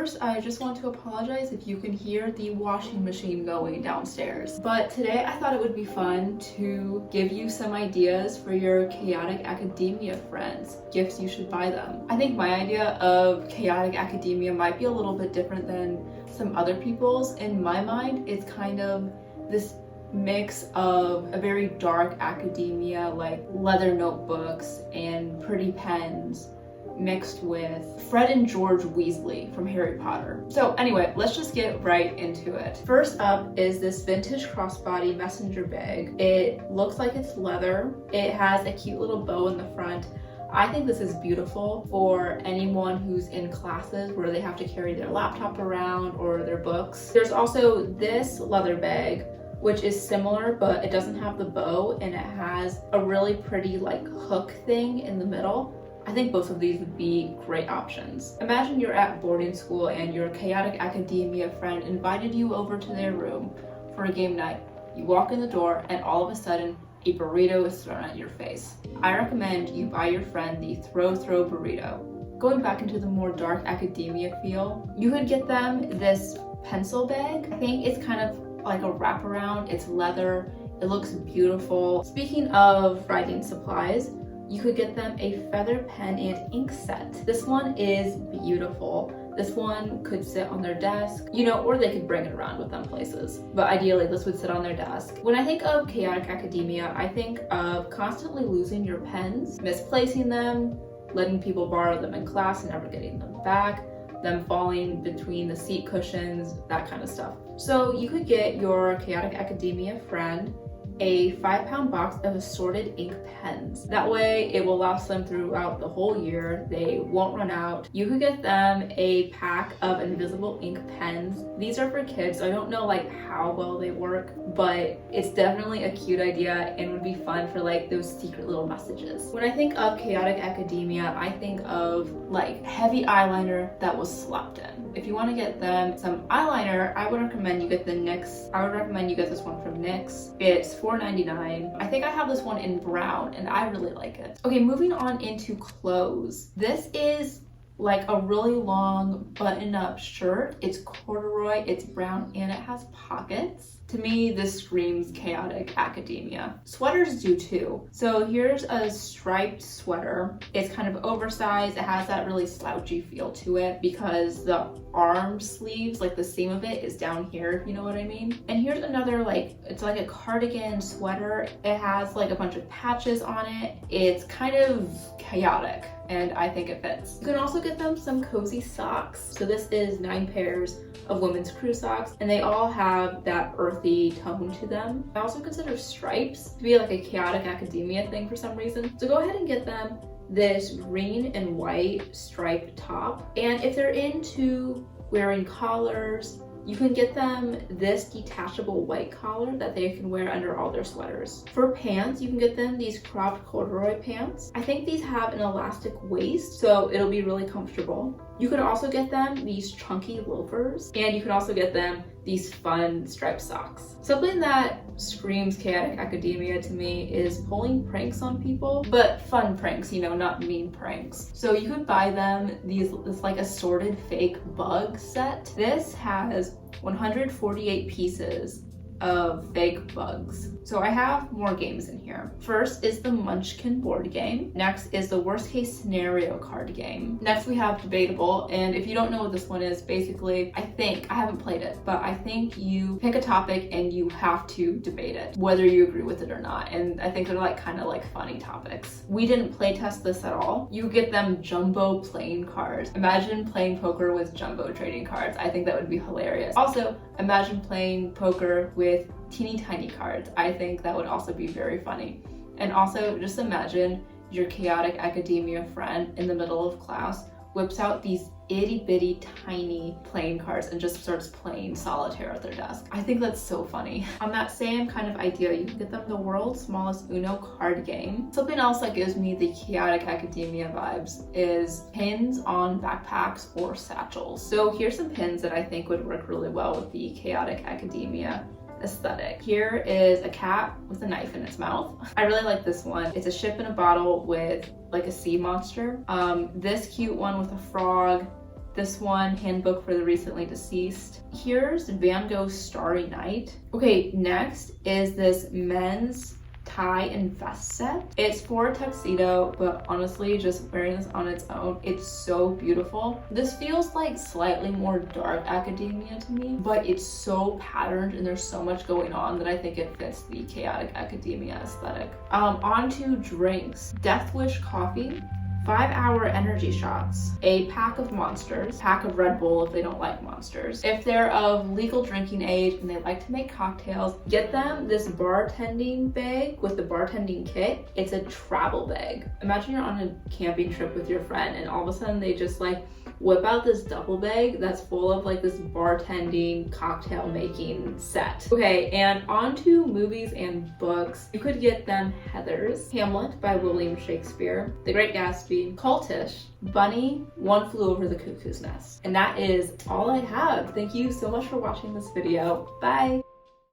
first, I just want to apologize if you can hear the washing machine going downstairs. But today I thought it would be fun to give you some ideas for your chaotic academia friends, gifts you should buy them. I think my idea of chaotic academia might be a little bit different than some other people's. In my mind, it's kind of this mix of a very dark academia, like leather notebooks and pretty pens, mixed with Fred and George Weasley from Harry Potter. So anyway, let's just get right into it. First up is this vintage crossbody messenger bag. It looks like it's leather. It has a cute little bow in the front. I think this is beautiful for anyone who's in classes where they have to carry their laptop around or their books. There's also this leather bag, which is similar, but it doesn't have the bow and it has a really pretty like hook thing in the middle. I think both of these would be great options. Imagine you're at boarding school and your chaotic academia friend invited you over to their room for a game night. You walk in the door and all of a sudden, a burrito is thrown at your face. I recommend you buy your friend the Throw burrito. Going back into the more dark academia feel, you could get them this pencil bag. I think it's kind of like a wraparound. It's leather. It looks beautiful. Speaking of writing supplies, you could get them a feather pen and ink set. This one is beautiful. This one could sit on their desk, or they could bring it around with them places. But ideally, this would sit on their desk. When I think of chaotic academia, I think of constantly losing your pens, misplacing them, letting people borrow them in class and never getting them back, them falling between the seat cushions, that kind of stuff. So you could get your chaotic academia friend a 5-pound box of assorted ink pens. That way it will last them throughout the whole year. They won't run out. You could get them a pack of invisible ink pens. These are for kids, so I don't know like how well they work, but it's definitely a cute idea and would be fun for like those secret little messages. When I think of chaotic academia, I think of like heavy eyeliner that was slapped in. If you want to get them some eyeliner, I would recommend you get the NYX. I would recommend you get this one from NYX. It's $4.99. I think I have this one in brown and I really like it. Okay, moving on into clothes. This is like a really long button-up shirt. It's corduroy, it's brown, and it has pockets. To me, this screams chaotic academia. Sweaters do too. So here's a striped sweater. It's kind of oversized. It has that really slouchy feel to it because the arm sleeves, like the seam of it, is down here, if you know what I mean. And here's another, it's like a cardigan sweater. It has like a bunch of patches on it. It's kind of chaotic and I think it fits. You can also get them some cozy socks. So this is 9 pairs of women's crew socks and they all have that earthy tone to them. I also consider stripes to be like a chaotic academia thing for some reason. So go ahead and get them this green and white striped top. And if they're into wearing collars, you can get them this detachable white collar that they can wear under all their sweaters. For pants, you can get them these cropped corduroy pants. I think these have an elastic waist, so it'll be really comfortable. You could also get them these chunky loafers, and you could also get them these fun striped socks. Something that screams chaotic academia to me is pulling pranks on people, but fun pranks, not mean pranks. So you could buy them this like assorted fake bug set. This has 148 pieces of fake bugs. So I have more games in here. First is the Munchkin board game. Next is the worst case scenario card game. Next we have Debatable, and if you don't know what this one is, basically, I haven't played it, but I think you pick a topic and you have to debate it, whether you agree with it or not. And I think they're kind of funny topics. We didn't play test this at all. You get them jumbo playing cards. Imagine playing poker with jumbo trading cards. I think that would be hilarious. Also, imagine playing poker with teeny tiny cards. I think that would also be very funny. And also just imagine your chaotic academia friend in the middle of class whips out these itty bitty tiny playing cards and just starts playing solitaire at their desk. I think that's so funny. On that same kind of idea, you can get them the world's smallest Uno card game. Something else that gives me the chaotic academia vibes is pins on backpacks or satchels. So here's some pins that I think would work really well with the chaotic academia aesthetic. Here is a cat with a knife in its mouth. I really like this one. It's a ship in a bottle with like a sea monster. This cute one with a frog This one, Handbook for the Recently Deceased. Here's Van Gogh's Starry Night. Okay, next is this men's tie and vest set. It's for a tuxedo, but honestly, just wearing this on its own, it's so beautiful. This feels like slightly more dark academia to me, but it's so patterned and there's so much going on that I think it fits the chaotic academia aesthetic. On to drinks. Death Wish coffee, 5-hour energy shots, a pack of Monsters, pack of Red Bull if they don't like Monsters. If they're of legal drinking age and they like to make cocktails, get them this bartending bag with the bartending kit. It's a travel bag. Imagine you're on a camping trip with your friend and all of a sudden they just like whip out this duffel bag that's full of like this bartending cocktail making set. Okay, and on to movies and books. You could get them Heathers, Hamlet by William Shakespeare, The Great Gatsby, Cultish, Bunny, One Flew Over the Cuckoo's Nest. And that is all I have. Thank you so much for watching this video. Bye!